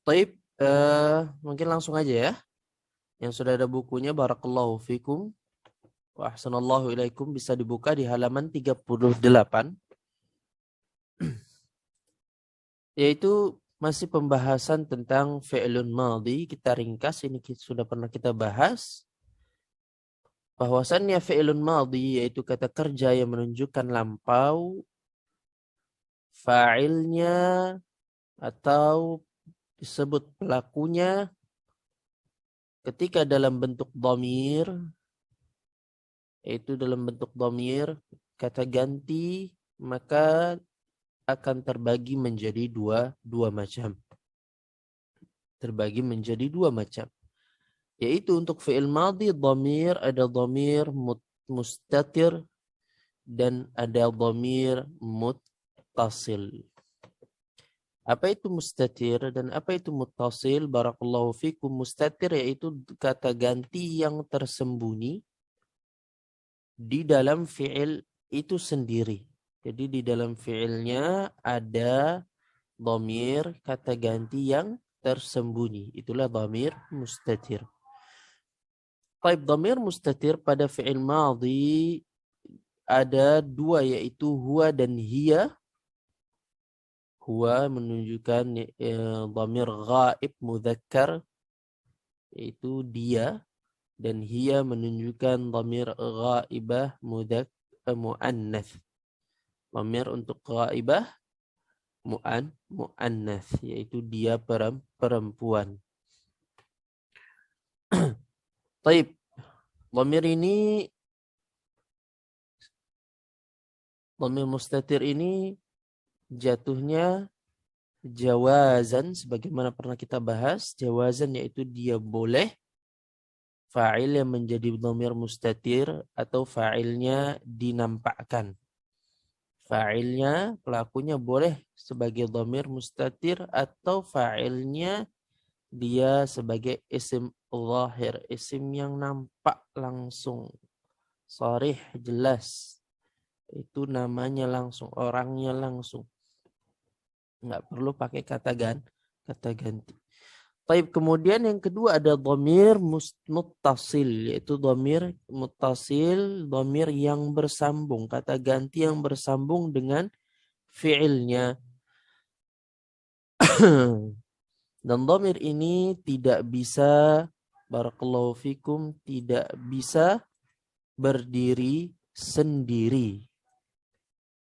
Taib, mungkin langsung aja ya. Yang sudah ada bukunya, barakallahu fikum wa ahsanallahu ilaikum, bisa dibuka di halaman 38, yaitu masih pembahasan tentang fi'lun madhi. Kita ringkas, ini sudah pernah kita bahas. Bahwasannya fi'lun madhi yaitu kata kerja yang menunjukkan lampau, fa'ilnya atau disebut pelakunya ketika dalam bentuk dhamir, yaitu dalam bentuk dhamir kata ganti, maka akan terbagi menjadi dua macam. Terbagi menjadi dua macam. Yaitu untuk fi'il madhi dhamir, ada dhamir mustatir dan ada dhamir muttasil. Apa itu mustatir dan apa itu muttasil? Barakallahu fikum. Mustatir yaitu kata ganti yang tersembunyi di dalam fi'il itu sendiri. Jadi di dalam fi'ilnya ada dhamir kata ganti yang tersembunyi. Itulah dhamir mustatir. Taib dhamir mustatir pada fi'il madhi ada dua, yaitu huwa dan hiya. Huwa menunjukkan dhamir ghaib mudzakkar, yaitu dia, dan hiya menunjukkan dhamir ghaibah muannats. Dhamir untuk ghaibah muannats, yaitu dia perempuan. Taib, dhamir ini, dhamir mustatir ini jatuhnya jawazan, sebagaimana pernah kita bahas. Jawazan yaitu dia boleh fa'il yang menjadi dhamir mustatir atau fa'ilnya dinampakkan. Fa'ilnya, pelakunya boleh sebagai dhamir mustatir atau fa'ilnya dia sebagai isim zahir, isim yang nampak langsung, sharih, jelas. Itu namanya langsung, orangnya langsung. Nggak perlu pakai kata ganti. Taib, kemudian yang kedua ada dhamir muttasil, yaitu dhamir muttasil, dhamir yang bersambung, kata ganti yang bersambung dengan fi'ilnya. Dan dhamir ini tidak bisa, barakallahu fikum, tidak bisa berdiri sendiri.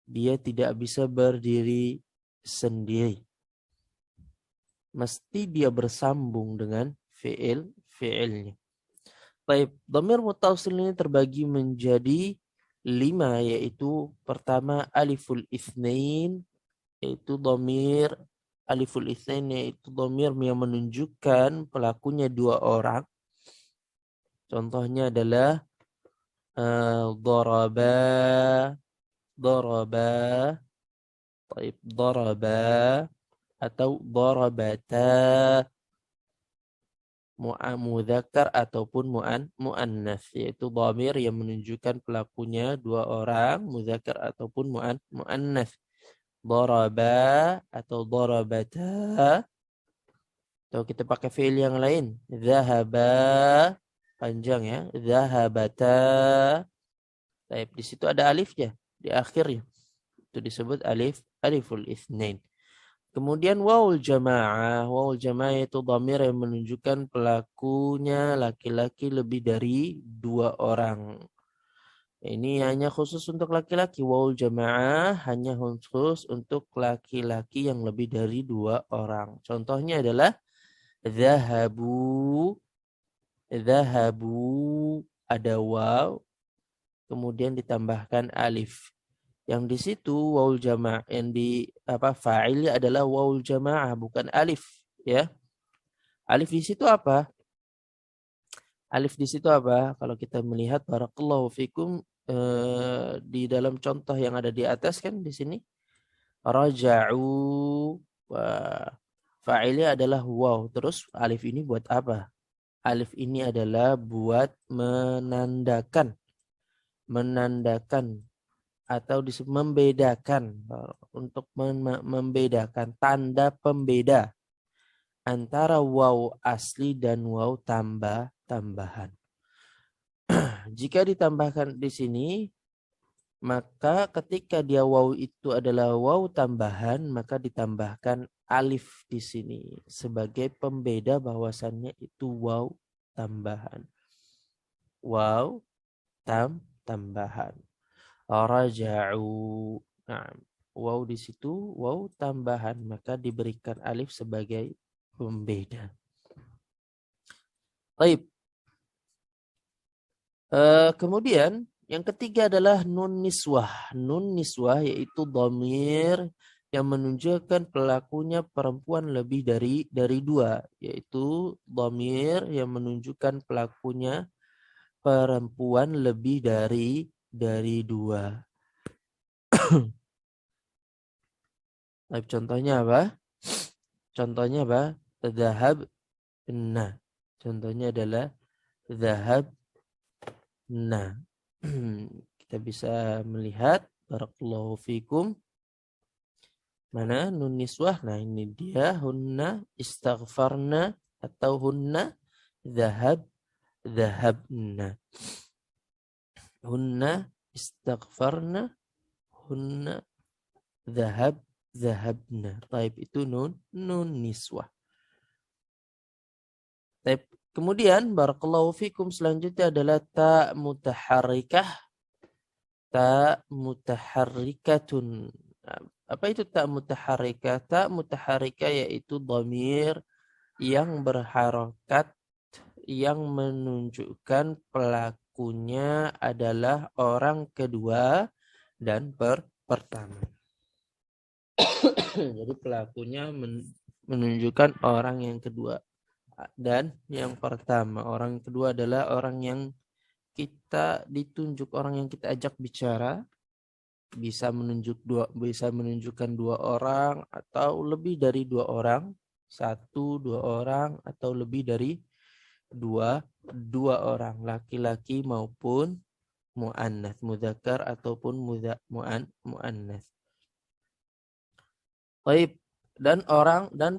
Dia tidak bisa berdiri sendiri. Mesti dia bersambung dengan fi'ilnya. Baik, dhamir muttasil ini terbagi menjadi 5, yaitu pertama aliful itsnain, yaitu dhamir aliful itsnain, yaitu dhamir yang menunjukkan pelakunya 2 orang. Contohnya adalah daraba, daraba, taib, daraba, atau darabata, mudzakkar ataupun muannats, yaitu dhamir yang menunjukkan pelakunya 2 orang, mudzakkar ataupun muannats. Daraba atau darabata. Atau kita pakai fi'il yang lain, dzahaba, panjang ya, dzahabata. Baik, di situ ada alifnya di akhirnya. Itu disebut aliful itsnain. Kemudian wawul jamaah. Wawul jamaah itu dhamir yang menunjukkan pelakunya laki-laki lebih dari 2 orang. Ini hanya khusus untuk laki-laki. Wawul jamaah hanya khusus untuk laki-laki yang lebih dari 2 orang. Contohnya adalah zahabu. Zahabu, ada waw, kemudian ditambahkan alif. Yang di situ waul jamaah, yang di fa'ilnya adalah waul jamaah, bukan alif, ya. Alif di situ apa? Alif di situ apa? Kalau kita melihat barakallahu fikum di dalam contoh yang ada di atas kan di sini raja'u, fa'ilnya adalah waw. Terus alif ini buat apa? Alif ini adalah buat menandakan atau membedakan, untuk membedakan, tanda pembeda. antara waw asli dan waw tambahan. Jika ditambahkan di sini, maka ketika dia waw itu adalah waw tambahan, maka ditambahkan alif di sini sebagai pembeda bahwasannya itu waw tambahan. Waw tambahan. Raja'u. Nah, waw di situ waw tambahan, maka diberikan alif sebagai pembeda. Baik. Kemudian yang ketiga adalah nun niswah. Nun niswah yaitu dhamir yang menunjukkan pelakunya perempuan lebih dari dua, yaitu dhamir yang menunjukkan pelakunya perempuan lebih dari dua. Contohnya apa? Contohnya apa? Dhahab. Nah, contohnya adalah dhahab. Nah, kita bisa melihat barakallahu fikum mana nun niswah. Nah, ini dia hunna istaghfarna atau hunna dhahabna. Hunna istaghfarna, hunna dhahabna. Taib itu nun niswah. Taib. Kemudian barakallahu fikum selanjutnya adalah ta mutaharrikah. Ta mutaharrikatun. Apa itu ta mutaharrikah? Ta mutaharrikah yaitu dhamir yang berharokat yang menunjukkan pelakunya adalah orang kedua dan pertama. Jadi pelakunya menunjukkan orang yang kedua dan yang pertama. Orang kedua adalah orang yang kita ditunjuk, orang yang kita ajak bicara, bisa menunjukkan dua orang atau lebih dari dua orang, satu, dua orang atau lebih dari dua orang, laki-laki maupun muannats, mudzakkar ataupun muannats. Baik. Dan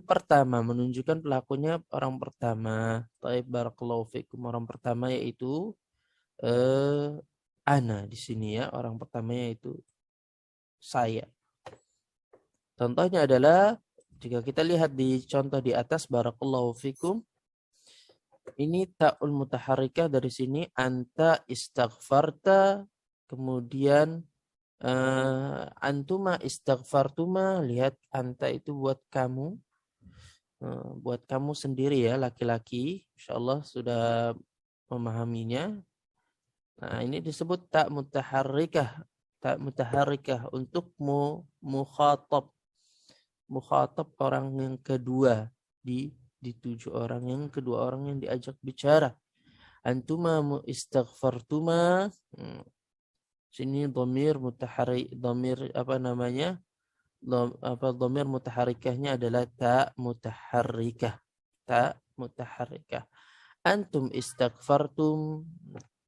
pertama menunjukkan pelakunya orang pertama. Baik, barakallahu fikum. Orang pertama yaitu ana di sini ya, orang pertama yaitu saya. Contohnya adalah jika kita lihat di contoh di atas barakallahu fikum, ini ta'ul mutaharrikah dari sini anta istaghfarta, kemudian antuma istaghfartuma, lihat anta itu buat kamu. Buat kamu sendiri ya, laki-laki. Insyaallah sudah memahaminya. Nah, ini disebut ta mutaharrikah. Ta mutaharrikah untuk mukhatab. Mukhatab orang yang kedua, dituju orang yang kedua, orang yang diajak bicara. Antuma istaghfartuma. Sini dhamir mutaharrik, dhamir apa namanya? Dhamir mutaharrikahnya adalah ta mutaharrikah. Ta mutaharrikah. Antum istaghfartum,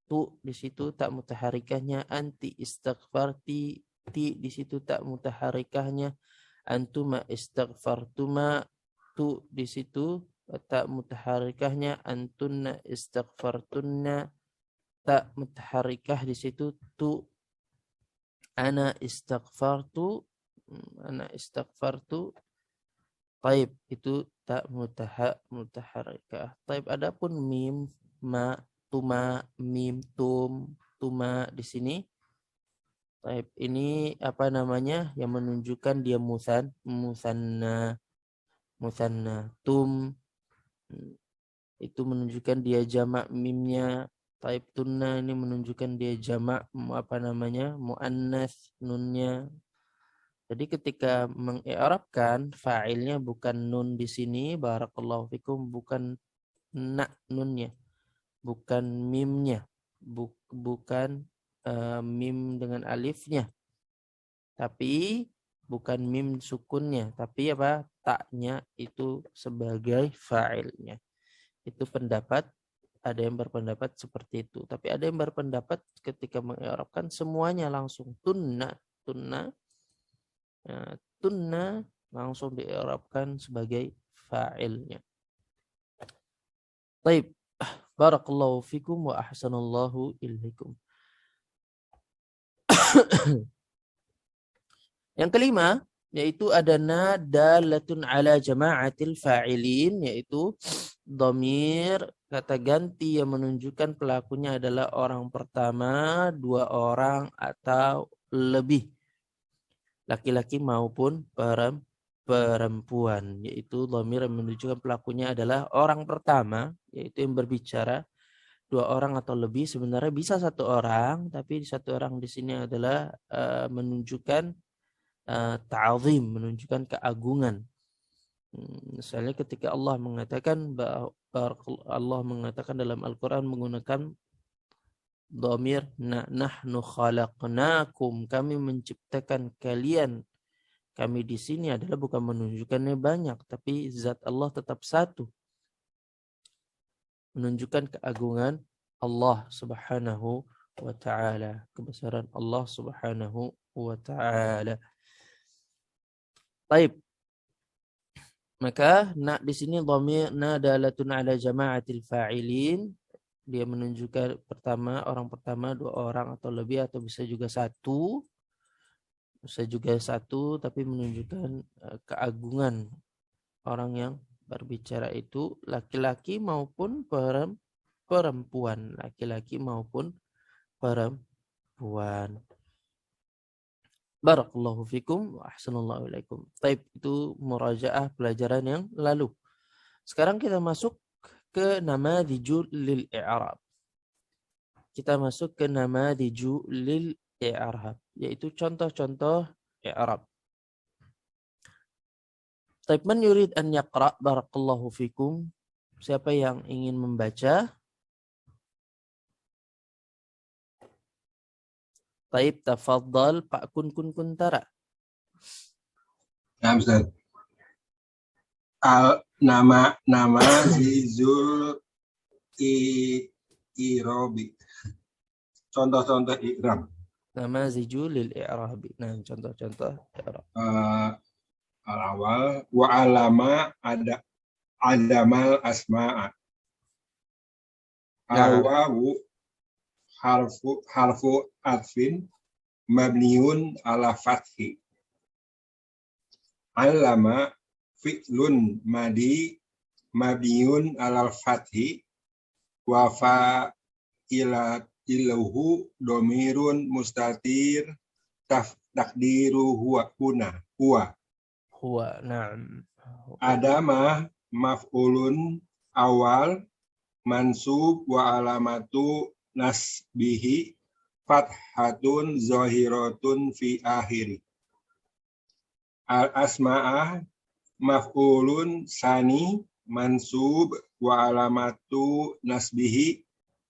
tu di situ tak mutaharrikahnya. Anti istaghfarti, ti di situ tak mutaharrikahnya. Antuma istaghfartuma, tu di situ tak mutaharrikahnya. Antunna istaghfartunna, tak mutaharrikah di situ tu. Ana istaghfartu, ana istaghfartu. Taib itu tak mutaharrikah. Taib adapun mim, ma, tuma, mim, tum, tuma di sini. Taib ini apa namanya yang menunjukkan dia musanna, tum itu menunjukkan dia jamak mimnya. Taib tunna ini menunjukkan dia jamak apa namanya muannas nunnya. Jadi ketika mengi'rabkan fa'ilnya bukan nun di sini barakallahu fikum, bukan na nunnya, bukan mimnya, bukan mim dengan alifnya, tapi bukan mim sukunnya, tapi apa taknya itu sebagai fa'ilnya. Itu pendapat, ada yang berpendapat seperti itu, tapi ada yang berpendapat ketika mengi'rabkan semuanya langsung tunna langsung di'irabkan sebagai fa'ilnya. Baik, barakallahu fikum wa ahsanallahu ilaikum. Yang kelima, yaitu ada dalatun ala jama'atil fa'ilin, yaitu dhamir kata ganti yang menunjukkan pelakunya adalah orang pertama, dua orang atau lebih, laki-laki maupun perempuan, yaitu dhamir yang menunjukkan pelakunya adalah orang pertama, yaitu yang berbicara, dua orang atau lebih. Sebenarnya bisa satu orang, tapi satu orang di sini adalah menunjukkan ta'zim, menunjukkan keagungan. Misalnya ketika Allah mengatakan dalam Al-Quran menggunakan dhamir nahnu khalaqnakum, kami menciptakan kalian. Kami di sini adalah bukan menunjukkannya banyak, tapi zat Allah tetap satu. Menunjukkan keagungan Allah Subhanahu wa ta'ala, kebesaran Allah Subhanahu wa ta'ala. Baik. Maka di sini dhamir dalatun ala jama'atil fa'ilin, dia menunjukkan orang pertama, dua orang atau lebih, atau bisa juga satu, tapi menunjukkan keagungan orang yang berbicara itu laki-laki maupun perempuan, laki-laki maupun perempuan. Barakallahu fikum wa ahsanallahu ilaikum. Taib, itu murajaah pelajaran yang lalu. Sekarang kita masuk ke namadhiju lil i'rab. Kita masuk ke namadhiju lil i'rab, yaitu contoh-contoh i'rab. Taib, man yurid an yaqra, barakallahu fikum. Siapa yang ingin membaca? Taib, tafadhal Pak Kun Kuntara. Nah, Ustaz. Nama Zizul I'rabi. Contoh-contoh i'rab. Nama Zijulil i'rabi. Nah, contoh-contoh i'rab. Al-awal wa alama adamal asma'a. Al-wawu harfu atfin mabniun ala fathi. Alama fi'lun madi mabniun ala fathi wa fa'iluhu domirun mustatir takdiru huwa. Na'am. Adama maf'ulun awal mansub wa alamatu nasbihi fathatun zahiratun fi akhiri. Al-asma'ah maf'ulun sani mansub wa alamatu nasbihi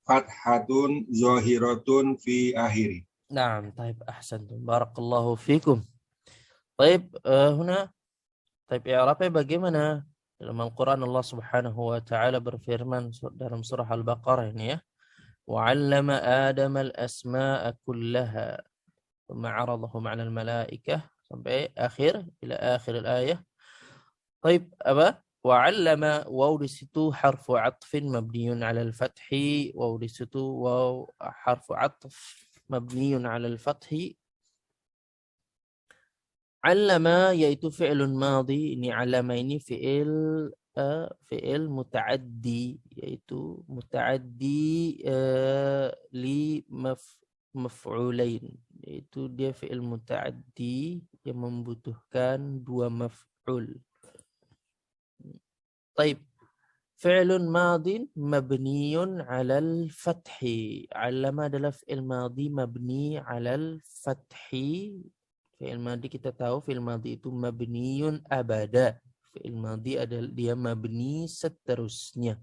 fathatun zahiratun fi akhiri. Naam, taib, ahsantum. Barakallahu fikum. Taib, i'rabnya bagaimana? Dalam Al-Quran Allah Subhanahu wa ta'ala berfirman dalam surah Al-Baqarah ini, ya. وعلم آدم الأسماء كلها ثم عرضهم على الملائكة sampai ila akhir al-ayah. Baik, apa? وعلم, waw di situ harfu atfin mabniun 'ala al-fathi, waw di situ waw harfu atf mabniun 'ala al-fathi. 'allama yaitu fi'lun madhi, ini 'allama ini fi'il muta'addi, yaitu muta'addi li maf'ulain, yaitu dia fi'il muta'addi yang membutuhkan dua maf'ul. Taib, fi'lun madin mabniyun 'alal fathi. 'allama adalah fi'il madhi mabni 'alal fathi. Fi'il madhi kita tahu fi'il madhi itu mabniyun abada. Fi'il madhi adalah dia mabni seterusnya.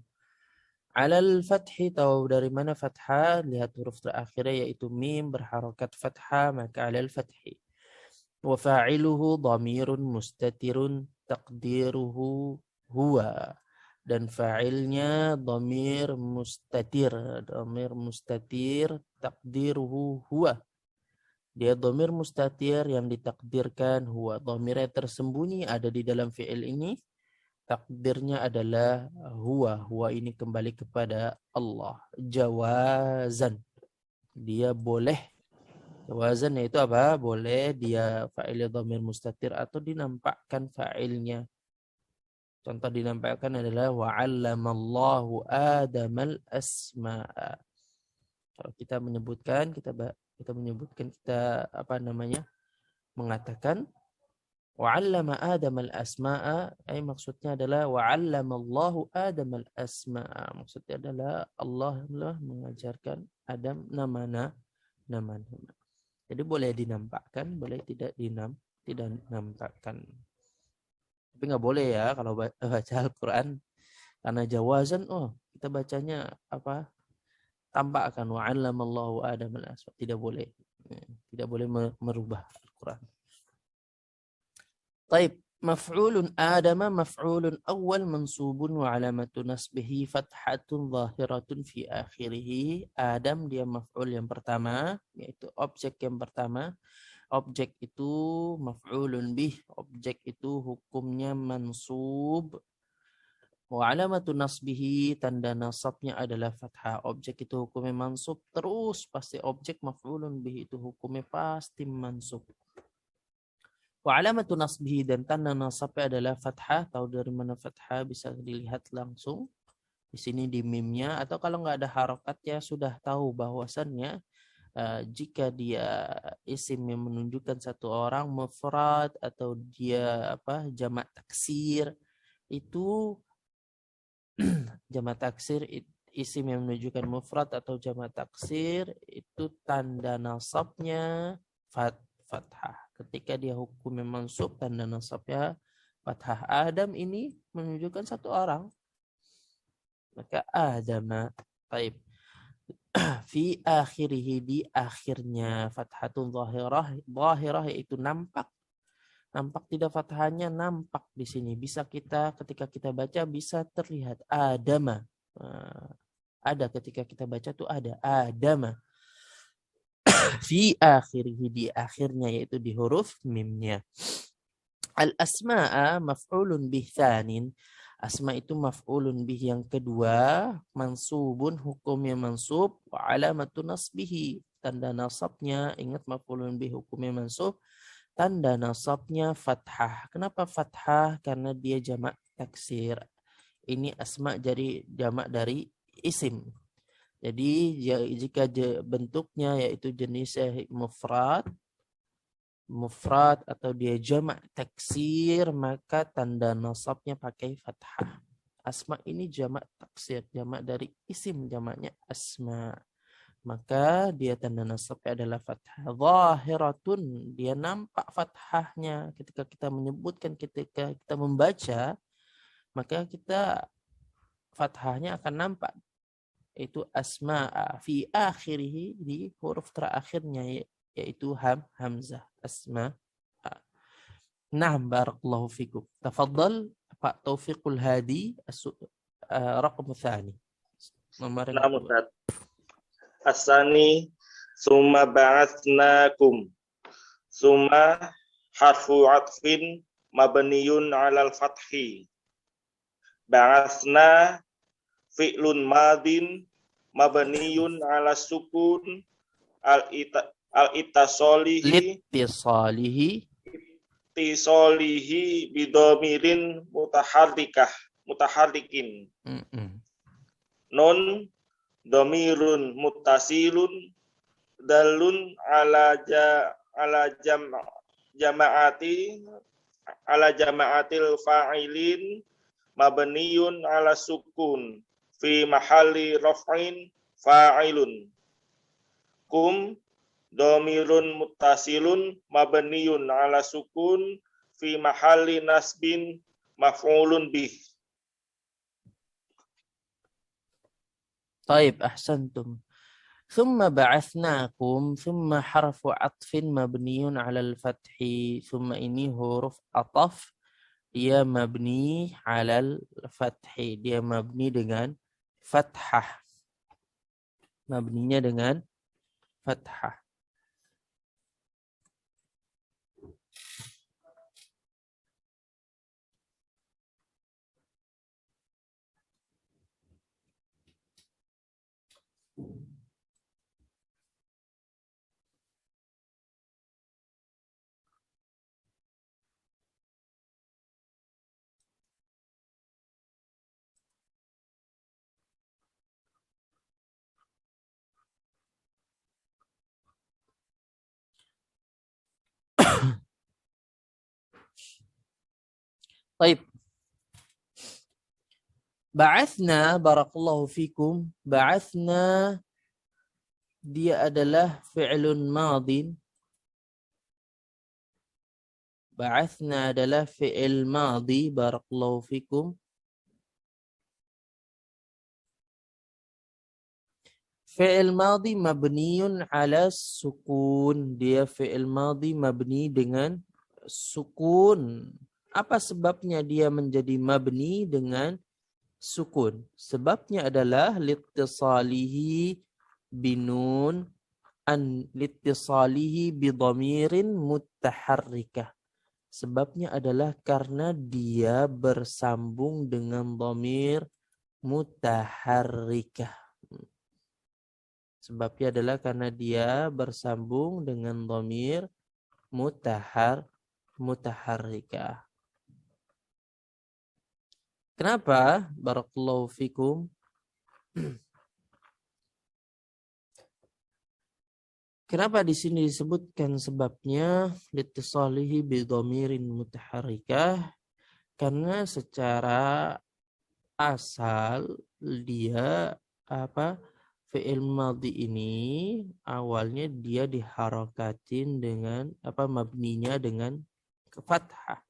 'Alal fathi, tahu dari mana fathah? Lihat huruf terakhirnya yaitu mim berharokat fathah, maka 'alal fathi. Wa fa'iluhu dhamirun mustatirun taqdiruhu huwa. Dan fa'ilnya dhamir mustatir taqdiruhu huwa. Dia dhamir mustatir yang ditakdirkan huwa. Dhamirnya tersembunyi ada di dalam fi'il ini. Takdirnya adalah huwa. Huwa ini kembali kepada Allah. Jawazan. Dia boleh. Jawazan yaitu apa? Boleh dia fa'il dhamir mustatir atau dinampakkan fa'ilnya. Contoh dinampakkan adalah wa'allamallahu adamal asma'a. Kalau kita menyebutkan kita apa namanya? Mengatakan wa'allama Adam al-asma'a, maksudnya adalah wa'allamallahu Adam al-asma'a. Maksudnya adalah Allah mengajarkan Adam nama-nama. Jadi boleh dinampakkan, boleh tidak dinampakkan. Tapi nggak boleh ya kalau baca Al-Quran karena jawazan, kita bacanya apa? Tampakkan wa'allamallahu Adam al-asma'a. Tidak boleh. Tidak boleh merubah Al-Quran. طيب مفعول آدم مفعول أول منصوب وعلامة نصبه فتحة ظاهرة في آخره. Adam dia maf'ul yang pertama, yaitu objek yang pertama. Objek itu maf'ulun bih, objek itu hukumnya mansub. Wa alamatu nasbihi, tanda nasabnya adalah fathah. Objek itu hukumnya mansub terus, pasti objek maf'ulun bih itu hukumnya pasti mansub. Wa alamatu nasbihi, dan tanda nasabnya adalah fathah. Tahu dari mana fathah? Bisa dilihat langsung di sini di mimnya, atau kalau nggak ada harokat ya sudah tahu bahwasannya jika dia isim yang menunjukkan satu orang mufrad atau dia jamak taksir, itu jamak taksir isim yang menunjukkan mufrad atau jamak taksir itu tanda nasabnya fathah. Ketika dia hukumnya mansub, tanda nasabnya fathah. Adam ini menunjukkan satu orang, maka Adama. Baik. Fi akhirih, di akhirnya fathatun zahirah yaitu nampak tidak fathahnya, nampak di sini. Bisa ketika kita baca bisa terlihat Adama. Ada ketika kita baca tuh ada Adama. Fi akhirih, di akhirnya yaitu di huruf mimnya. Al-asma'a maf'ulun bih tsanin. Asma itu maf'ulun bih yang kedua, mansubun hukumnya mansub, wa alamatu nasbihi, tanda nasabnya, ingat maf'ulun bih hukumnya mansub, tanda nasabnya fathah. Kenapa fathah? Karena dia jamak taksir. Ini asma jadi jamak dari isim. Jadi jika bentuknya yaitu jenisnya mufrad atau dia jamak taksir, maka tanda nasabnya pakai fathah. Asma ini jamak taksir, jamak dari isim, jamaknya asma. Maka dia tanda nasabnya adalah fathah. Zahiratun, dia nampak fathahnya ketika kita menyebutkan, ketika kita membaca, maka kita fathahnya akan nampak. Itu asma fi akhirih, di huruf terakhirnya yaitu hamzah, asma. Na'am, barakallahu fikum. Tafadhal Pak Taufiqul Hadi, raqam tsani. Nomor yang kedua. Ustaz. Asani summa ba'atsnakum. Summa harfu atfin mabniyun 'alal fathi. Ba'atsna fi'lun madin mabniyun 'ala sukun al-ittasalihi bidomirin mutaharrikin. Non domirun muttasilun dalun ala jama'atil fa'ilin mabniyun ala sukun fi mahalli raf'in fa'ilun. Kum domirun muttasilun mabniyun ala sukun fi mahalli nasbin maf'ulun bih. طيب أحسنتم. ثم بعثناكم, ثم حرف عطف مبني على الفتح. ثم ini huruf ataf, dia mabni alal fathi, dia mabni dengan fathah, mabninya dengan fathah. Baik. Ba'athna, barakallahu fikum. Ba'athna, dia adalah fi'lun madin. Ba'athna adalah fi'il madi, barakallahu fikum. Fi'il madi mabniun ala sukun. Dia fi'il madi mabni dengan sukun. Apa sebabnya dia menjadi mabni dengan sukun? Sebabnya adalah litisalihi binun an litisalihi bidhamirin mutaharrikah. Sebabnya adalah karena dia bersambung dengan dhamir mutaharrikah. Sebabnya adalah karena dia bersambung dengan dhamir mutaharrikah. Kenapa? Barakallahu fikum. Kenapa di sini disebutkan sebabnya litisalihi bidhamirin mutaharrikah? Karena secara asal dia fi'il madhi ini awalnya dia diharakatin dengan mabninya dengan fathah.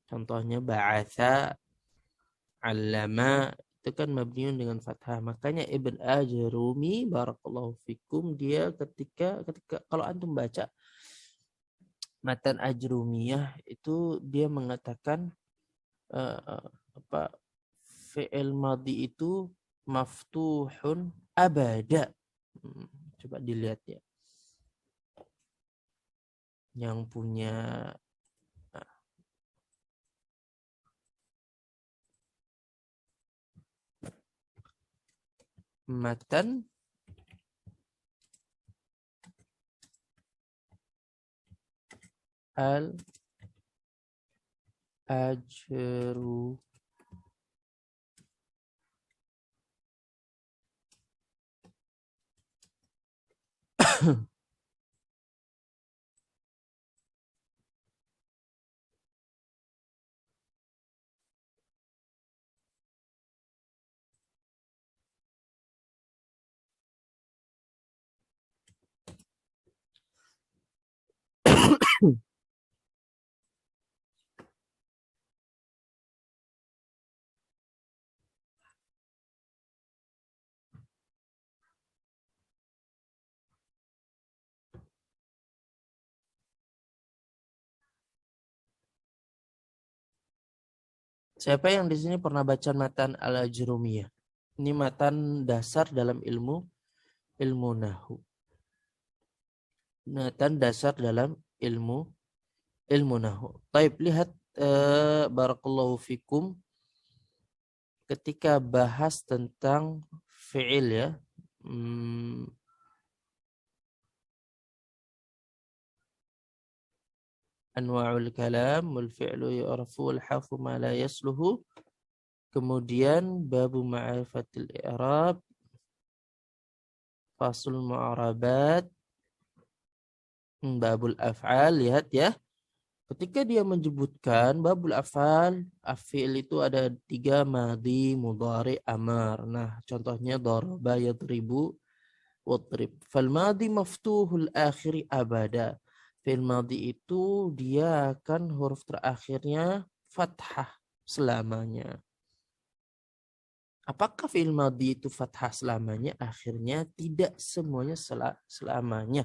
Contohnya ba'atha, 'allama, itu kan mabniun dengan fathah. Makanya Ibn Ajrumi barakallahu fikum dia ketika kalau antum baca matan Ajrumiyah itu dia mengatakan fi'il madhi itu maftuhun abada. Coba dilihat ya. Yang punya matan al-ajru Siapa yang di sini pernah baca matan al-Ajrumiyah? Ini matan dasar dalam ilmu nahwu. Matan dasar dalam ilmu nahwu. Taib, lihat barakallahu fikum ketika bahas tentang fi'il ya. Anwa'ul kalam wal fi'lu yu'rafu wal harfu ma la yasluhu. Kemudian babu ma'rifatil i'rab, fasul mu'arabat, babul af'al. Lihat ya. Ketika dia menyebutkan babul af'al, af'il itu ada 3, madhi, mudhari, amar. Nah, contohnya daraba, yadribu, wadrib. Fal madhi maftuhul akhiri abada. Fi'il madhi itu dia akan huruf terakhirnya fathah selamanya. Apakah fi'il madhi itu fathah selamanya? Akhirnya tidak semuanya selamanya.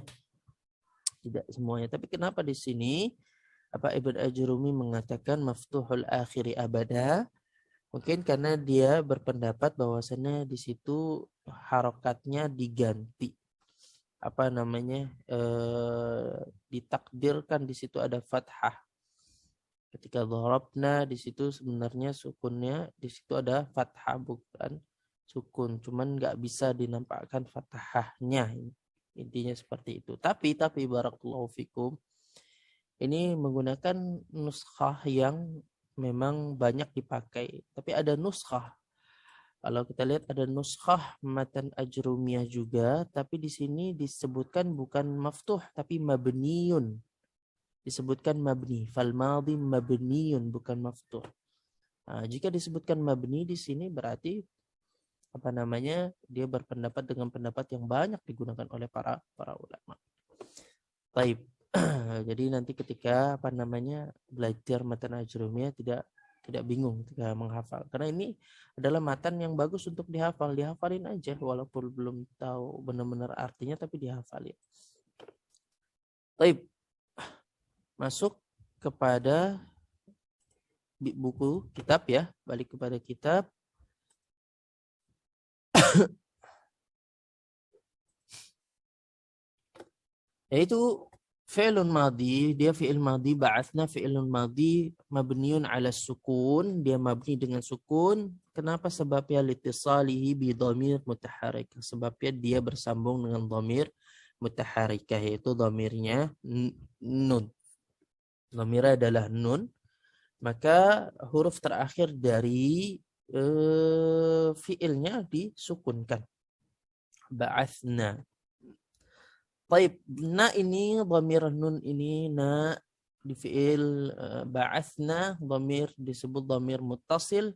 Tidak semuanya. Tapi kenapa di sini Ibn Ajrumi mengatakan maftuhul akhiri abada? Mungkin karena dia berpendapat bahwasannya di situ harokatnya diganti. Ditakdirkan di situ ada fathah. Ketika dharabna di situ sebenarnya sukunnya di situ ada fathah bukan sukun, cuman nggak bisa dinampakkan fathahnya. Intinya seperti itu. Tapi barakallahu fikum, ini menggunakan nuskhah yang memang banyak dipakai. Tapi ada nuskhah. Kalau kita lihat ada nuskhah matan Ajrumiyah juga, tapi di sini disebutkan bukan maftuh tapi mabniun. disebutkan mabni. Fal madhi mabniyun, bukan maftuh. Nah, jika disebutkan mabni di sini berarti dia berpendapat dengan pendapat yang banyak digunakan oleh para ulama. Baik. Jadi nanti ketika belajar matan ajrumiyah tidak bingung ketika menghafal. Karena ini adalah matan yang bagus untuk dihafal. Dihafalin aja walaupun belum tahu benar-benar artinya, tapi dihafalin. Baik. Masuk kepada buku kitab ya. Balik kepada kitab. Yaitu fi'lun madhi, dia fi'il madhi, ba'athna fi'ilun madhi mabniun ala sukun, dia mabni dengan sukun. Kenapa? Sebabnya litisalihi bi dhamir mutaharrikah, sebabnya dia bersambung dengan dhamir mutaharrikah, yaitu dhamirnya nun. Dhamirnya adalah nun, maka huruf terakhir dari fi'ilnya disukunkan. Ba'athna. Baik, na ini dhamir nun ini na di fi'il ba'athna, dhamir disebut dhamir muttasil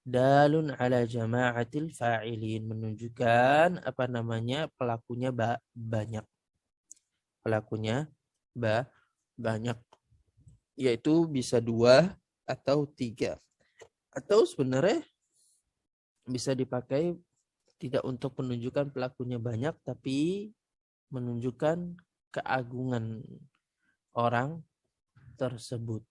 dalun ala jama'atil fa'ilin, menunjukkan pelakunya banyak. Pelakunya banyak, yaitu bisa 2 atau 3. Atau sebenarnya bisa dipakai tidak untuk menunjukkan pelakunya banyak, tapi menunjukkan keagungan orang tersebut.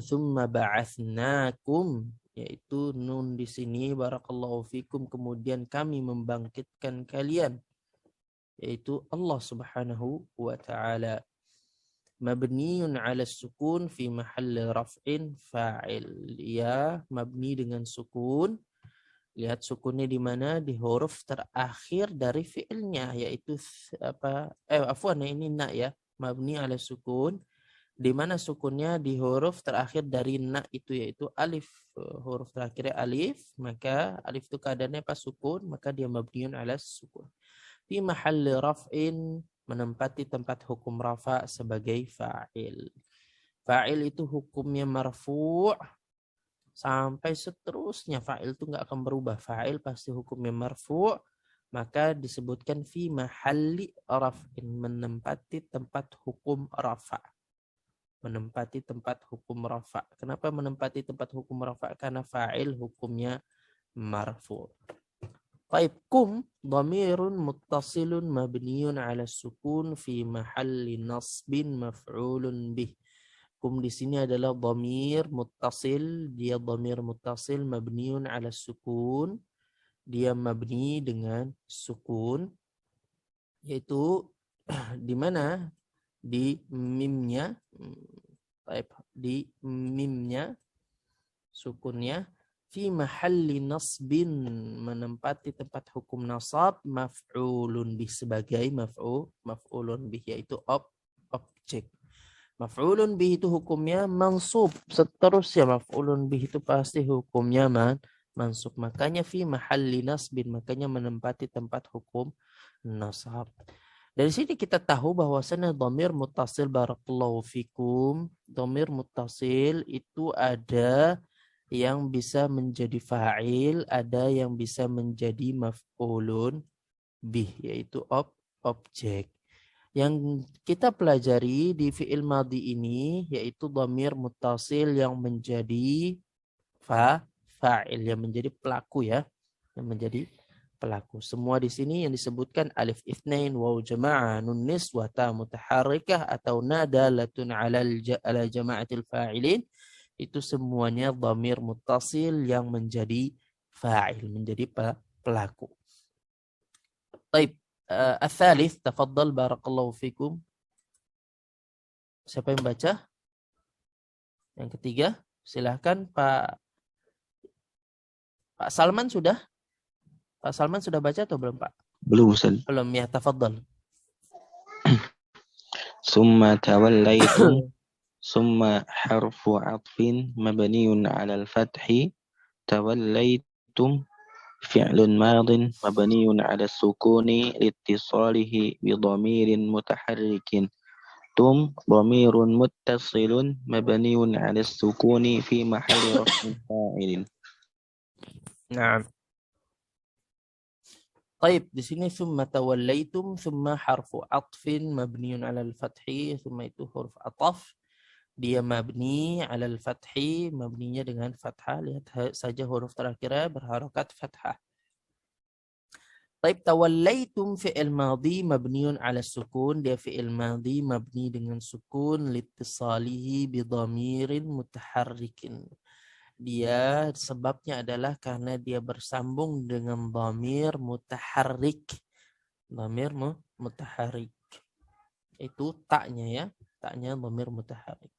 Summa ba'atsnakum, yaitu nun di sini barakallahu fikum, kemudian kami membangkitkan kalian, yaitu Allah Subhanahu wa taala. Mabniun 'ala sukun fi mahalli raf'in fa'il. Ya, mabni dengan sukun. Lihat sukunnya di mana? Di huruf terakhir dari fi'ilnya, yaitu ini na ya, mabni ala sukun. Di mana sukunnya? Di huruf terakhir dari na itu, yaitu alif. Huruf terakhirnya alif, maka alif itu keadaannya pas sukun, maka dia mabniun ala sukun. Fi mahalli raf'in, menempati tempat hukum rafa sebagai fa'il. Fa'il itu hukumnya marfu' sampai seterusnya. Fa'il itu nggak akan berubah. Fa'il pasti hukumnya marfu', maka disebutkan fi mahalli raf'in, menempati tempat hukum rafa. Menempati tempat hukum rafa. Kenapa menempati tempat hukum rafa? Karena fa'il hukumnya marfu'. Baik, kum dhamirun muttasilun mabniun ala sukun fi mahalli nasbin maf'ulun bih. Kum di sini adalah dhamir muttasil, dia dhamir muttasil mabniun ala sukun, dia mabni dengan sukun, yaitu di mana? Di mimnya, di mimnya sukunnya, fi mahalli nasbin, menempati tempat hukum nasab, maf'ulun bih, sebagai maf'ulun bih, yaitu objek. Maf'ulun bih itu hukumnya mansub, seterusnya maf'ulun bih itu pasti hukumnya mansub. Makanya fi mahalli nasbin, makanya menempati tempat hukum nasab. Dari sini kita tahu bahwasanya dhamir muttasil, barakallahu fikum, dhamir muttasil itu ada yang bisa menjadi fa'il, ada yang bisa menjadi maf'ulun bih, yaitu objek. Yang kita pelajari di fi'il madhi ini yaitu dhamir muttasil yang menjadi fa'il, yang menjadi pelaku ya, yang menjadi pelaku. Semua di sini yang disebutkan alif itsnain, waw jama'ah, nun niswah, ta mutaharrikah atau nadalatun ala jama'atil fa'ilin, itu semuanya dhamir muttasil yang menjadi fa'il, menjadi pelaku. Baik. Al-thalith, tafadhal barakallahu fikum. Siapa yang baca? Yang ketiga, silahkan Pak Salman sudah? Pak Salman sudah baca atau belum, Pak? Belum, Ustaz. Belum, ya, tafadhal. Summa tawallaitum, summa harfu atfin mabniun 'ala al-fathi, tawallaitum فعل ماض مبني على السكون لاتصاله بضمير متحرك tum dhamirun muttasilun mabniun 'ala as-sukuni fi mahalli raf'in fa'ilin. Nah, طيب di sini ثم توليتم ثم حرف عطف مبني على الفتح ثم itu huruf ataf dia mabni على الفتح mabninya dengan fathah lihat saja huruf terakhirnya berharokat fathah. طيب توليتم fi'il madhi mabniun 'ala sukun dia fi'il madhi mabni dengan sukun litisalihi bi dhamirin mutaharrikin. Dia sebabnya adalah karena dia bersambung dengan dhamir mutaharrik. Dhamir mutaharrik. Itu taknya ya. Taknya dhamir mutaharrik.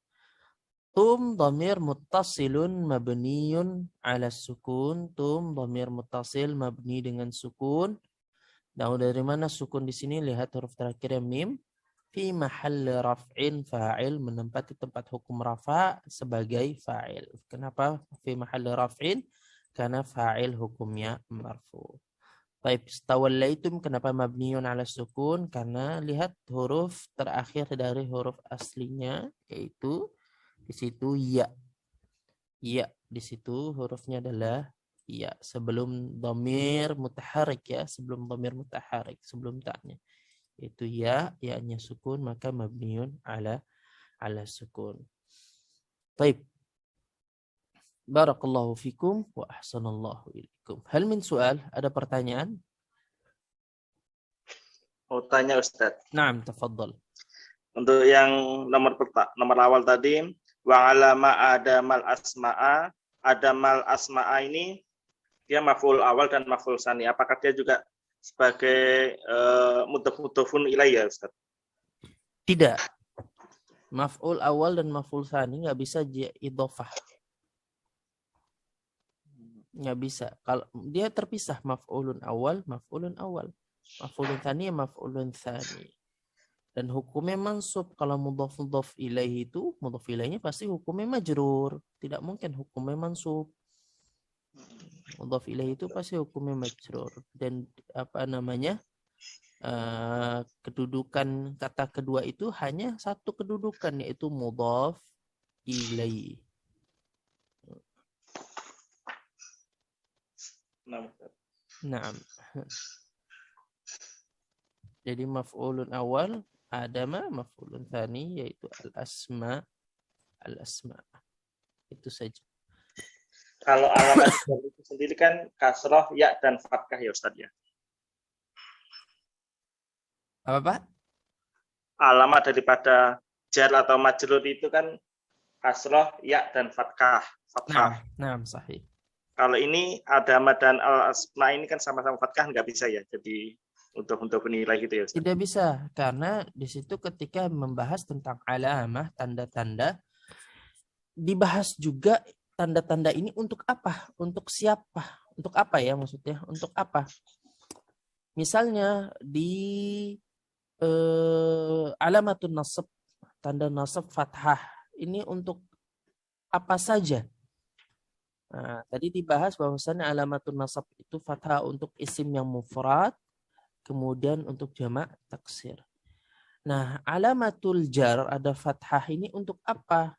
Tum dhamir muttasilun mabniyun ala sukun. Tum dhamir muttasil mabni dengan sukun. Dan dari mana sukun di sini? Lihat huruf terakhirnya mim. Fi mahalli raf'in fa'il menempati tempat hukum rafa sebagai fa'il. Kenapa fi mahalli raf'in? Karena fa'il hukumnya marfu. Baik, tawallaitum kenapa mabniun ala sukun? Karena lihat huruf terakhir dari huruf aslinya yaitu di situ ya. Ya, di situ hurufnya adalah ya sebelum dhamir mutaharrik ya, sebelum dhamir mutaharrik, sebelum ta'nya. Itu ya-nya sukun maka mabniun ala sukun. Baik. Barakallahu fikum wa ahsanallahu ilaikum. Hal min soal? Ada pertanyaan? Mau tanya Ustaz. Naam, tafadhal. Untuk yang nomor awal tadi, wa alama adamal asma'a ini dia maf'ul awal dan maf'ul tsani. Apakah dia juga sebagai mudhaf-mudhafun ilaih ya Ustaz? Tidak. Maf'ul awal dan maf'ul tsani enggak bisa idhofah. Enggak bisa. Kalau dia terpisah maf'ulun awal, maf'ulun awal. Maf'ulun tsani, maf'ulun tsani. Dan hukumnya mansub. Kalau mudhaf ilaih itu, mudhaf ilaihnya pasti hukumnya majrur. Tidak mungkin hukumnya mansub. Mudhaf ilaih itu pasti hukumnya majrur. Dan kedudukan kata kedua itu hanya satu kedudukan yaitu mudhaf ilaih. Naam. Jadi maf'ulun awal adama, maf'ulun tsani yaitu al-asma. Itu saja. Kalau alamat itu sendiri kan kasroh, ya dan fathah ya Ustaz ya. Apa Pak? Alamat daripada jar atau majrur itu kan kasroh, ya dan fathah. Nah, sahih. Kalau ini adama dan al-asma ini kan sama-sama fathah nggak bisa ya. Jadi untuk menilai gitu ya Ustaz. Tidak bisa karena di situ ketika membahas tentang alamah, tanda-tanda dibahas juga tanda-tanda ini untuk apa? Untuk siapa? Untuk apa ya maksudnya? Untuk apa? Misalnya di alamatun nasab, tanda nasab fathah. Ini untuk apa saja? Nah, tadi dibahas bahwasannya alamatun nasab itu fathah untuk isim yang mufrad, kemudian untuk jamak taksir. Nah, alamatul jar ada fathah ini untuk apa?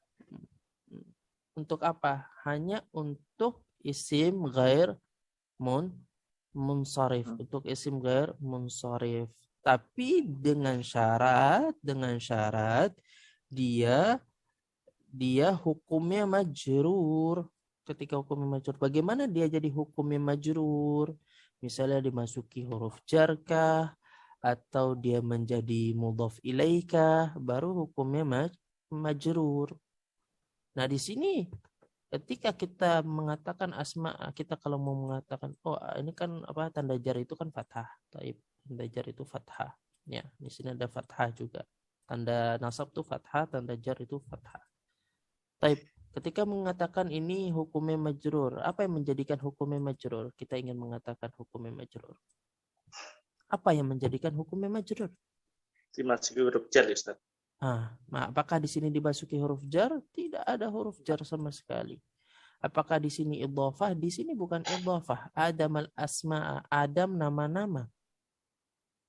Untuk apa? Hanya untuk isim ghair munsharif. Untuk isim ghair munsharif. Tapi dengan syarat dia hukumnya majrur. Ketika hukumnya majrur, bagaimana dia jadi hukumnya majrur? Misalnya dimasuki huruf jar kah atau dia menjadi mudhaf ilaikah, baru hukumnya majrur. Nah, di sini ketika kita mengatakan asma, kita kalau mau mengatakan oh ini kan apa tanda jar itu kan fathah. Taib, tanda jar itu fathah. Ya, di sini ada fathah juga. Tanda nasab itu fathah, tanda jar itu fathah. Taib, ketika mengatakan ini hukumnya majrur, apa yang menjadikan hukumnya majrur? Kita ingin mengatakan hukumnya majrur. Apa yang menjadikan hukumnya majrur? Dimasuki huruf jar ya Ustaz. Apakah di sini dimasuki huruf jar? Tidak ada huruf jar sama sekali. Apakah di sini idhofah? Di sini bukan idhofah. Adamal asma, Adam nama-nama.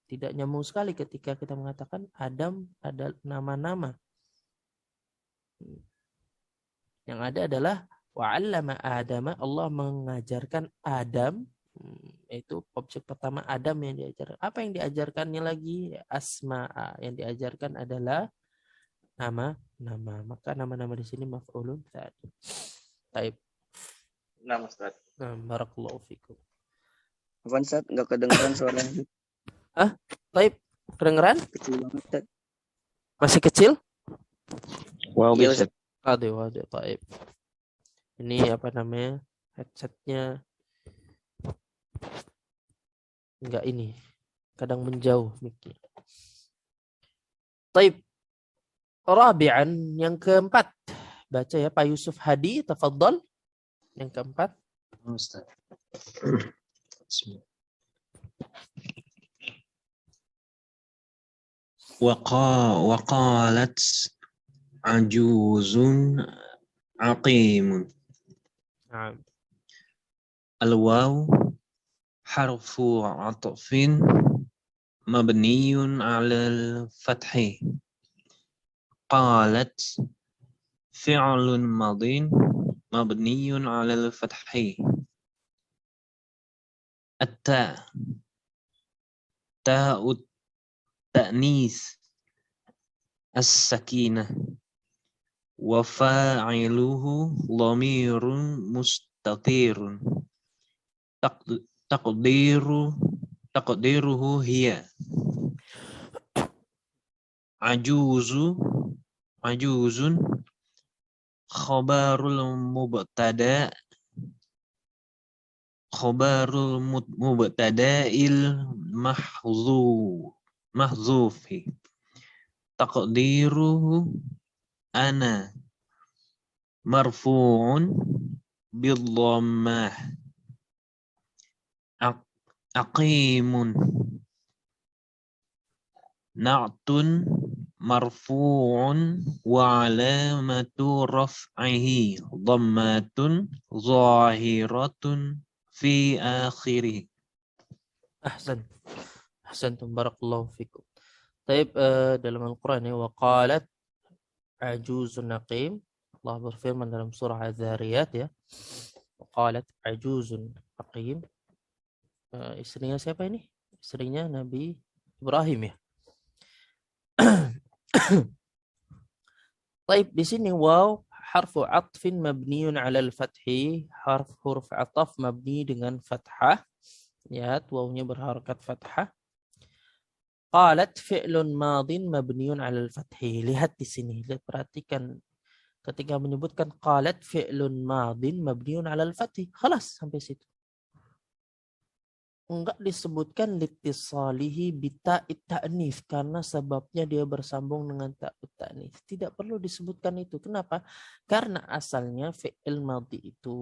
Tidak nyambung sekali ketika kita mengatakan Adam ada nama-nama. Yang ada adalah wa'allama Adama, Allah mengajarkan Adam, itu objek pertama Adam yang diajarkan. Apa yang diajarkannya lagi? Asma'a. Yang diajarkan adalah nama-nama. Maka nama-nama di sini maf'ulun tsani. Baik. Nah, Ustaz. Nah, barakallahu fikum. Afwan Ustaz, nggak kedengeran suaranya. Baik, kedengeran? Kecil banget Ustaz. Masih kecil? Wow, Iya, bisa. Waduh, baik. Ini apa namanya? Headsetnya enggak ini. Kadang menjauh mic-nya. Baik. Rabi'an, yang keempat. Baca ya Pak Yusuf Hadi, tafadhal. Yang keempat. Ustaz. وقالت عجوز عقيم. Nah, الواو حرف عطف مبني على الفتح. قالت فعل ماض مبني على الفتح. التاء تاء التأنيث السكينة. وفاعله ضمير مستتر تقديره هي. عجوز خبر المبتدأ المحذوف. تقديره أنا مرفوع بالضمة. أقيم نعت مرفوع وعلامة رفعه ضمة ظاهرة في آخره. Ahsantum, barakallahu fikum. Taib, dalam Al-Quran ya, waqalat ajuzun naqim. Allah berfirman dalam surah Az-Zariyat ya. Waqalat ajuzun naqim. Istrinya siapa ini? Istrinya Nabi Ibrahim ya. Taib, di sini waw harfu atfin mabniun 'ala al-fathi, huruf ataf mabni dengan fathah. Ya, wawnya berharakat fathah. Qalat fi'lun madin mabniun 'ala al-fathi. Lihat di sini, perhatikan ketika menyebutkan qalat fi'lun madin mabniun 'ala al-fathi. Khalas sampai situ. Enggak disebutkan litisalihi bita'it ta'nif karena sebabnya dia bersambung dengan ta'ut ta'nif. Tidak perlu disebutkan itu. Kenapa? Karena asalnya fi'il madhi itu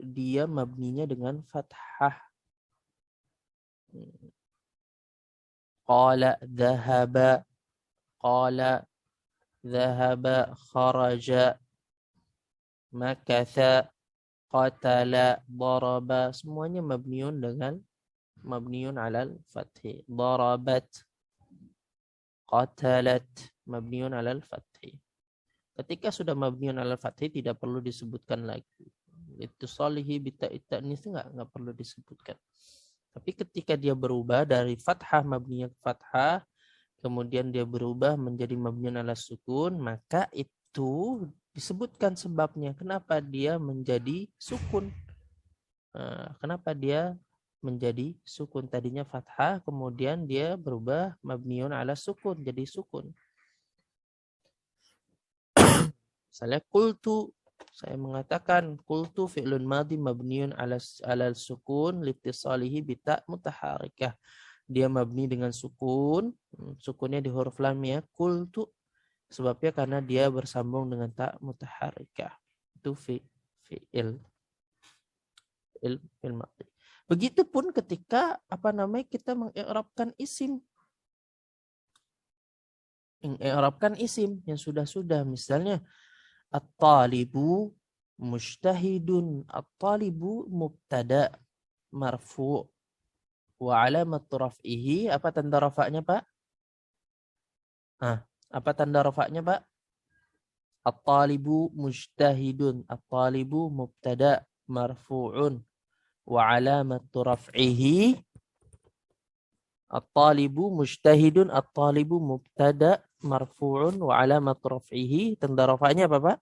dia mabninya dengan fathah. Qala dhahaba, kharaja, makatha, qatala, daraba, semuanya mabniun 'alal fathi. Darabat, qatalat, mabniun 'alal fathi. Ketika sudah mabniun 'alal fathi tidak perlu disebutkan lagi. Itu salihi bita'it ta'nis enggak perlu disebutkan. Tapi ketika dia berubah dari fathah mabninya ke fathah, kemudian dia berubah menjadi mabniun 'ala sukun, maka itu disebutkan sebabnya. Kenapa dia menjadi sukun? Kenapa dia menjadi sukun? Tadinya fathah, kemudian dia berubah mabniun 'ala sukun, jadi sukun. Misalnya qultu, saya mengatakan qultu fi'lun madhi mabniun 'ala sukun litisalihi bita mutaharikah. Dia mabni dengan sukun, sukunnya di huruf lam ya, qultu. Sebabnya karena dia bersambung dengan ta mutaharikah. Itu fi'il madhi. Begitupun ketika kita mengi'rabkan isim. Mengi'rabkan isim yang sudah-sudah, misalnya at-talibu mujtahidun. At-talibu mubtada marfu'. Wa alamatu raf'ihi, apa tanda rafa'nya, Pak? Apa tanda rafa'nya, Pak? At-talibu mujtahidun. At-talibu mubtada marfu'un. Wa alamatu raf'ihi. At-talibu mujtahidun. At-talibu mubtada marfu'un. Wa alamatu raf'ihi. Tanda rafa'nya apa, Pak?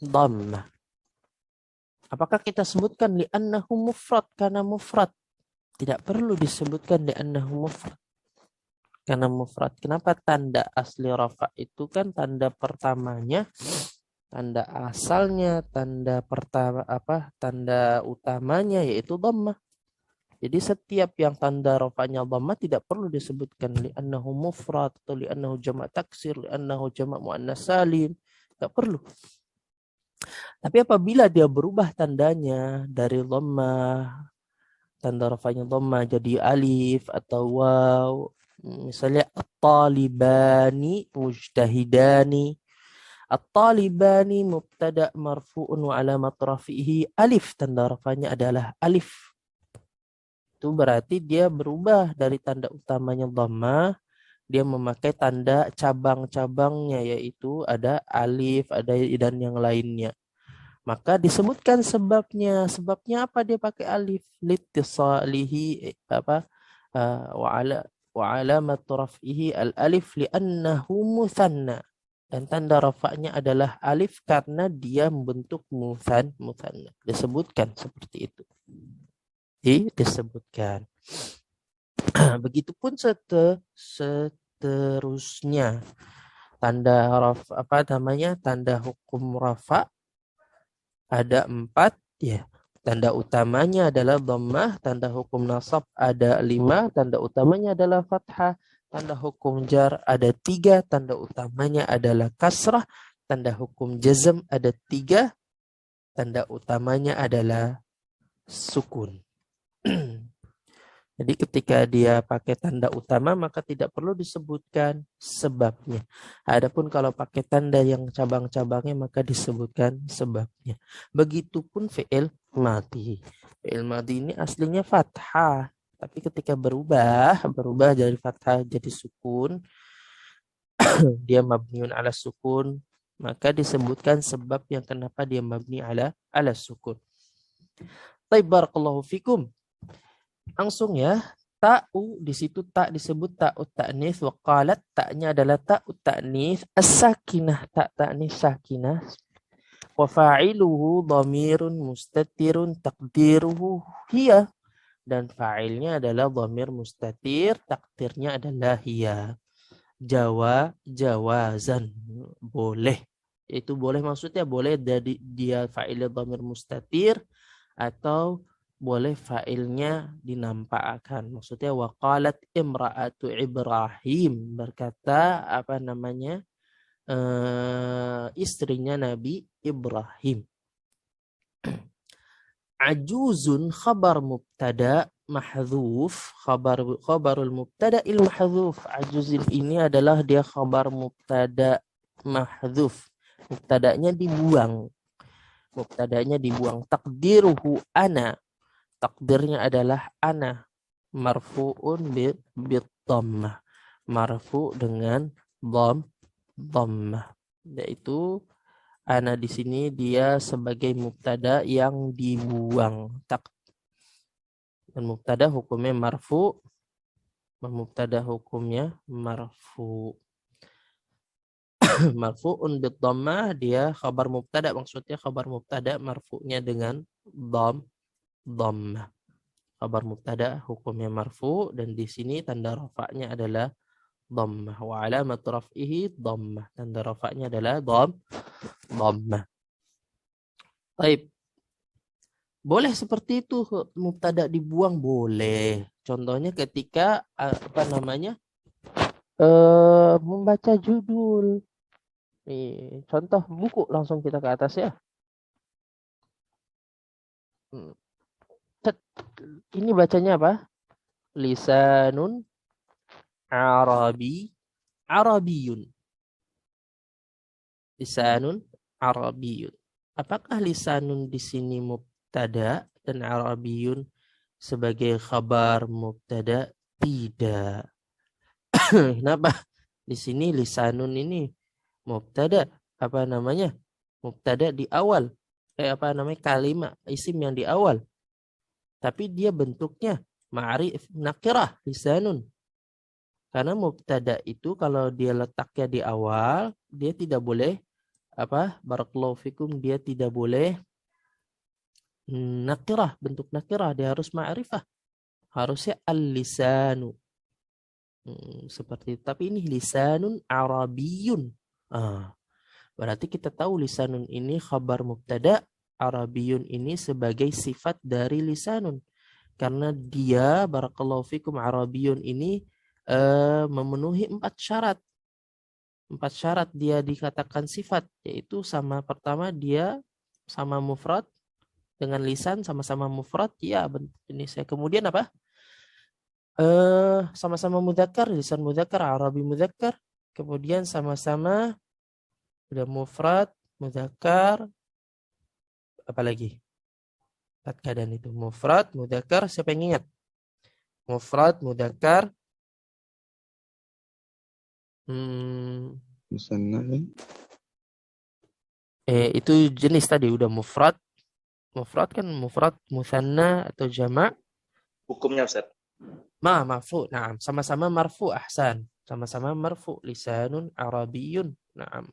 Dhammah. Apakah kita sebutkan li'annahu mufrad karena mufrad? Tidak perlu disebutkan li'annahu mufrad karena mufrad. Kenapa? Tanda asli rafa itu kan tanda pertamanya, tanda asalnya, tanda pertama tanda utamanya yaitu dhammah. Jadi setiap yang tanda rafanya dhammah tidak perlu disebutkan li'annahu mufrad atau li'annahu jama' taksir, li'annahu jama' muannas salim. Tidak perlu. Tapi apabila dia berubah tandanya dari dhammah, tanda rafanya dhammah jadi alif atau waw, misalnya at-talibani mujtahidani. At-talibani mubtada marfu'un wa alamat rafihi alif, tanda rafanya adalah alif. Itu berarti dia berubah dari tanda utamanya dhammah, dia memakai tanda cabang-cabangnya yaitu ada alif, ada dan yang lainnya. Maka disebutkan sebabnya. Sebabnya apa dia pakai alif? Litisalihi wa alamat raf'ihi al-alif li'annahu muthanna. Dan tanda rafa'nya adalah alif karena dia membentuk muthanna. Disebutkan seperti itu. Disebutkan. Begitupun seterusnya. Tanda tanda hukum rafa ada 4 ya. Tanda utamanya adalah dhammah, tanda hukum nasab ada 5, tanda utamanya adalah fathah, tanda hukum jar ada 3, tanda utamanya adalah kasrah, tanda hukum jazm ada 3, tanda utamanya adalah sukun. Jadi ketika dia pakai tanda utama maka tidak perlu disebutkan sebabnya. Adapun kalau pakai tanda yang cabang-cabangnya maka disebutkan sebabnya. Begitupun fi'il madhi. Fi'il madhi ini aslinya fathah, tapi ketika berubah dari fathah jadi sukun, dia mabniun ala sukun, maka disebutkan sebab yang kenapa dia mabni ala sukun. Baik, barakallahu fikum. Langsung ya, ta'u di situ tak disebut ta'ut ta'nits wa qalat, ta'nya adalah ta'ut ta'nits as-sakinah, ta'nis sakinah. Wa fa'iluhu dhamirun mustatirun taqdiruhu hiya, dan fa'ilnya adalah dhamir mustatir, takdirnya adalah hiya. Jawazan, boleh. Itu boleh maksudnya boleh dari dia fa'ilnya dhamir mustatir atau boleh fa'ilnya dinampakkan. Maksudnya waqalat imra'atu Ibrahim, berkata istrinya Nabi Ibrahim. Ajuzun khabar mubtada mahdhuf, khabarul mubtada il mahdhuf. Ajuzin ini adalah dia khabar mubtada mahdhuf. Mubtadanya dibuang. Takdiruhu ana. Takdirnya adalah ana, marfu'un bid-dhammah. Marfu dengan dhammah. Yaitu ana di sini dia sebagai mubtada yang dibuang. Dan mubtada hukumnya marfu. Mubtada hukumnya marfu. Marfu'un bid-dhammah, dia khabar mubtada, maksudnya khabar mubtada marfu'nya dengan dhammah. Khabar mubtada hukumnya marfu dan di sini tanda rafa'nya adalah dhammah. Wa alamatu raf'ihi dhammah. Tanda rafa'nya adalah dhammah. Baik. Boleh seperti itu mubtada dibuang, boleh. Contohnya ketika membaca judul. Nih, contoh buku, langsung kita ke atas ya. Ini bacanya apa? Lisanun Arabiyun. Lisanun Arabiyun. Apakah lisanun di sini mubtada dan Arabiyun sebagai khabar mubtada? Tidak. Kenapa? Di sini lisanun ini mubtada, apa namanya? Mubtada di awal. Apa namanya? Kalimat isim yang di awal. Tapi dia bentuknya ma'rif nakirah lisanun. Karena mubtada itu kalau dia letaknya di awal, dia tidak boleh barakallahu fikum, dia tidak boleh nakirah, bentuk nakirah, dia harus ma'rifah. Harusnya al-lisanu. Seperti itu. Tapi ini lisanun arabiyun. Berarti kita tahu lisanun ini khabar mubtada, arabiyun ini sebagai sifat dari lisanun. Karena dia barakallahu fikum arabiyun ini memenuhi 4 syarat. 4 syarat dia dikatakan sifat, yaitu pertama dia sama mufrad dengan lisan sama-sama mufrad, ya ini saya. Kemudian apa? Sama-sama mudzakkar, lisan mudzakkar, arabi mudzakkar. Kemudian sama-sama udah mufrad, mudzakkar, apa lagi? 4 keadaan itu. Mufrad, mudzakkar, siapa yang ingat? Mufrad, mudzakkar, Musanna. Itu jenis tadi udah mufrad. Mufrad kan mufrad, musanna atau jama'. Hukumnya Ustaz. Marfu. Naam, sama-sama marfu, ahsan. Sama-sama marfu, lisanun arabiyun. Naam.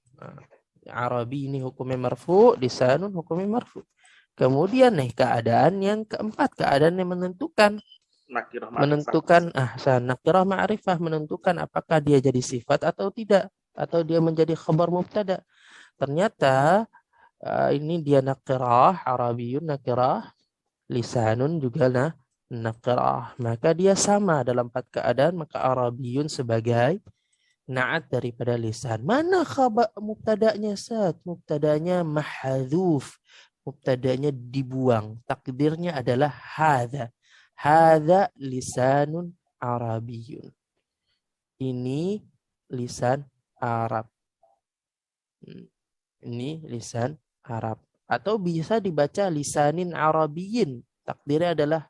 Arabi ini hukumnya marfu, lisanun hukumnya marfu. Kemudian keadaan yang keempat, keadaan yang menentukan. Menentukan nakirah ma'rifah, menentukan apakah dia jadi sifat atau tidak, atau dia menjadi khabar mubtada. Ternyata ini dia nakirah, arabiyun nakirah, lisanun juga nakirah. Maka dia sama dalam 4 keadaan, maka arabiyun sebagai na'at daripada lisan. Mana khabar mubtadanya, Ustaz? Mubtadanya mahdzuf. Mubtadanya dibuang. Takdirnya adalah hadza. Hadza lisanun arabiyun. Ini lisan Arab. Ini lisan Arab. Atau bisa dibaca lisanin arabiyin. Takdirnya adalah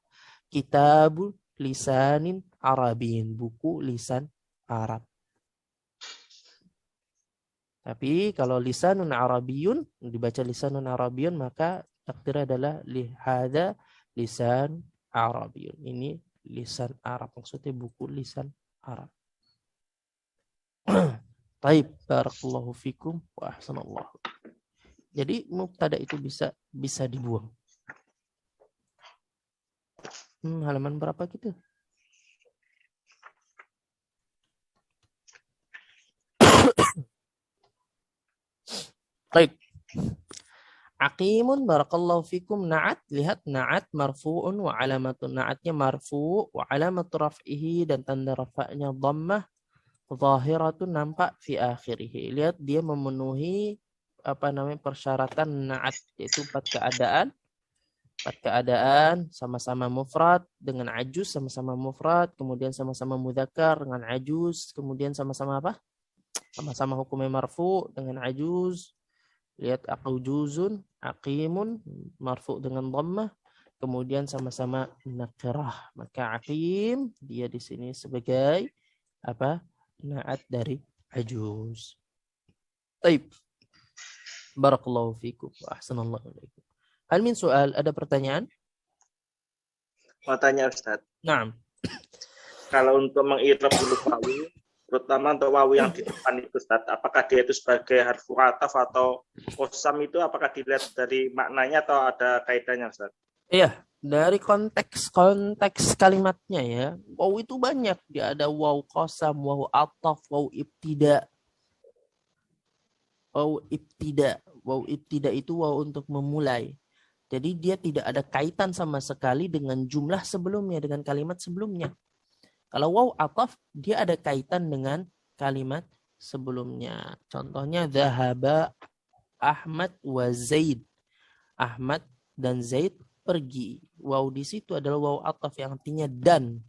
kitabul lisanin arabiyin. Buku lisan Arab. Tapi kalau lisanun arabiyun, dibaca lisanun arabiyun, maka takdirnya adalah hadza lisan arabiyun. Ini lisan Arab. Maksudnya buku lisan Arab. Taib, barakallahu fikum wa ahsanallahu. Jadi mubtada itu bisa dibuang. Halaman berapa kita? Baik. Aqimun barakallahu fikum, na'at, lihat na'at marfu'un wa alamatun, na'atnya marfu' wa alamatu raf'ihi, dan tanda rafa'nya dhammah, zahiratun, nampak fi akhirih. Lihat dia memenuhi persyaratan na'at, yaitu 4 keadaan. 4 keadaan, sama-sama mufrad dengan ajuz, sama-sama mufrad, kemudian sama-sama mudzakkar dengan ajuz, kemudian sama-sama apa? Sama-sama hukumnya marfu dengan ajuz. Lihat aqujuzun, aqimun, marfu dengan dhammah, kemudian sama-sama nakirah. Maka aqim dia di sini sebagai na'at dari ajuz. Baik. Barakallahu fikum wa ahsanallahu ilaikum. Hal min soal, ada pertanyaan? Mau tanya Ustaz. Naam. Kalau untuk mengirab huruf wawu, terutama untuk wawu yang di depan itu Ustaz, apakah dia itu sebagai harfu ataf atau qasam, itu apakah dilihat dari maknanya atau ada kaitannya Ustaz? Iya, dari konteks kalimatnya ya. Wawu itu banyak. Dia ada wawu qasam, wawu ataf, wawu ibtida. Wawu ibtida itu wawu untuk memulai. Jadi dia tidak ada kaitan sama sekali dengan jumlah sebelumnya, dengan kalimat sebelumnya. Kalau wawu ataf, dia ada kaitan dengan kalimat sebelumnya. Contohnya dhahaba Ahmad wa Zaid. Ahmad dan Zaid pergi. Wawu di situ adalah wawu ataf yang artinya dan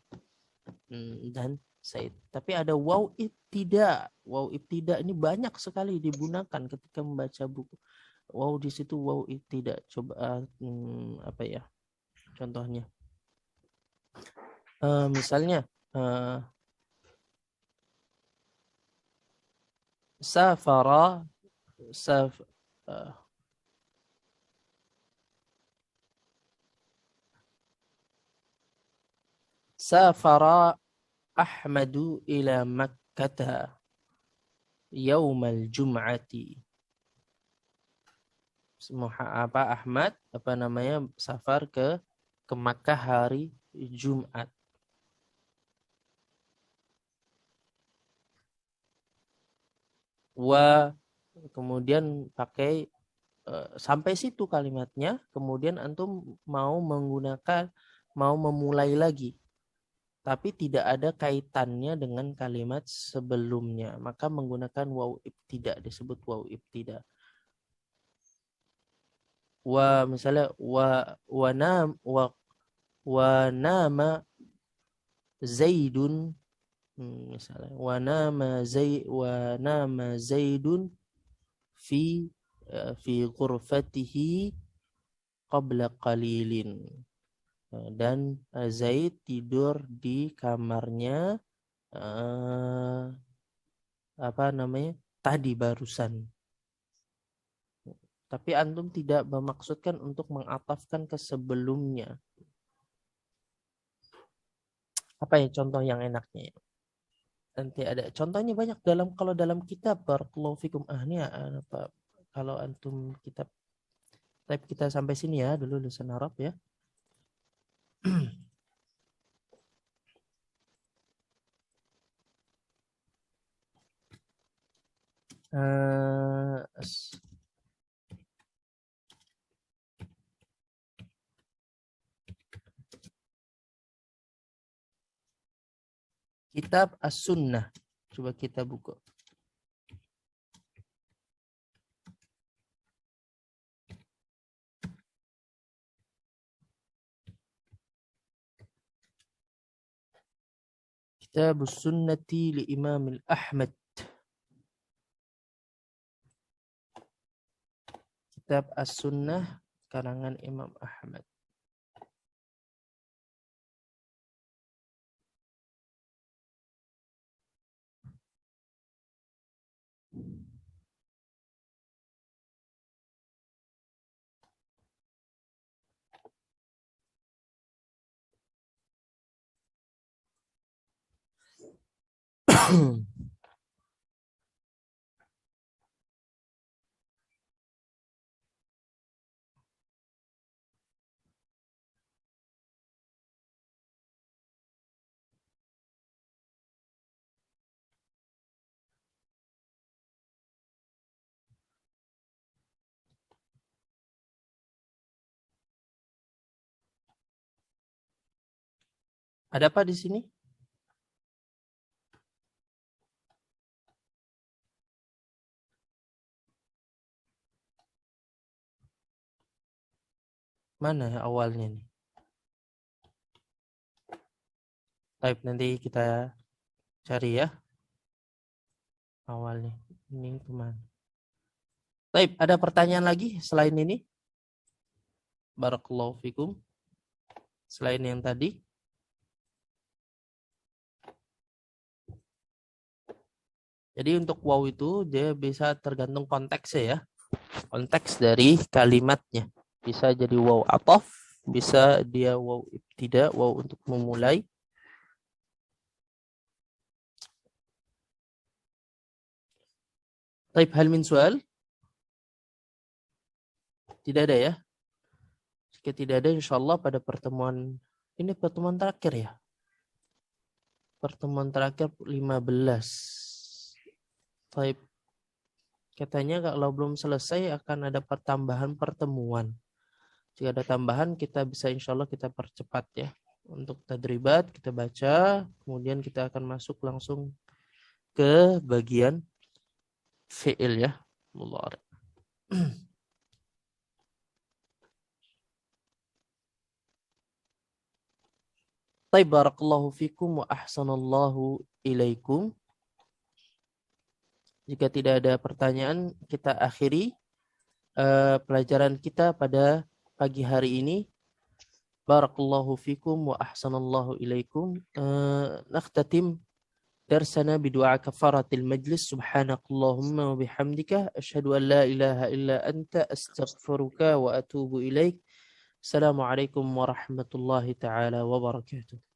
Zaid. Tapi ada wawu ibtida. Wawu ibtida ini banyak sekali digunakan ketika membaca buku. Wawu di situ wawu ibtida. Coba contohnya. Misalnya safara saf uh, safara Ahmadu ila Makkah yaumal jum'ati. Ahmad safar ke Makkah hari Jumat. Kemudian pakai sampai situ kalimatnya, kemudian antum mau memulai lagi, tapi tidak ada kaitannya dengan kalimat sebelumnya, maka menggunakan waw ibtida, disebut waw ibtida. Misalnya nama Zaidun, misalnya wa nama Zaidun fi ghurfatihi qabla qalilin. Dan Zaid tidur di kamarnya tadi barusan. Tapi antum tidak memaksudkan untuk mengatafkan ke sebelumnya. Apa ya contoh yang enaknya? Nanti ada contohnya banyak kalau dalam kitab barakallahu fikum. Ini apa? Kalau antum kitab type kita sampai sini ya dulu lisan Arab ya. Kitab As-Sunnah. Coba kita buka. Kitab As-Sunnati li Imam Ahmad. Kitab As-Sunnah karangan Imam Ahmad. Ada apa di sini? Mana awalnya nih? Type nanti kita cari ya. Awalnya. Ini kemana? Type, ada pertanyaan lagi selain ini? Barakallahu fikum. Selain yang tadi. Jadi untuk waw itu dia bisa tergantung konteksnya ya. Konteks dari kalimatnya. Bisa jadi waw ataf, bisa dia waw ibtida, waw untuk memulai. Taib, hal min soal? Tidak ada ya? Jika tidak ada, insyaallah pada pertemuan ini pertemuan terakhir ya. Pertemuan terakhir 15. Taib. Katanya kalau belum selesai akan ada pertambahan pertemuan. Jika ada tambahan kita bisa insyaallah kita percepat ya. Untuk tadribat kita baca, kemudian kita akan masuk langsung ke bagian fi'il ya. Mudhari'. Taib, barakallahu fikum wa ahsanallahu ilaikum. Jika tidak ada pertanyaan, kita akhiri pelajaran kita pada pagi hari ini. Barakallahu fikum wa ahsanallahu ilaikum. Nakhtatim درسنا بدعاء كفارة المجلس. سبحانك اللهم وبحمدك أشهد أن لا إله إلا أنت أستغفرك وأتوب إليك. السلام عليكم ورحمة الله تعالى وبركاته.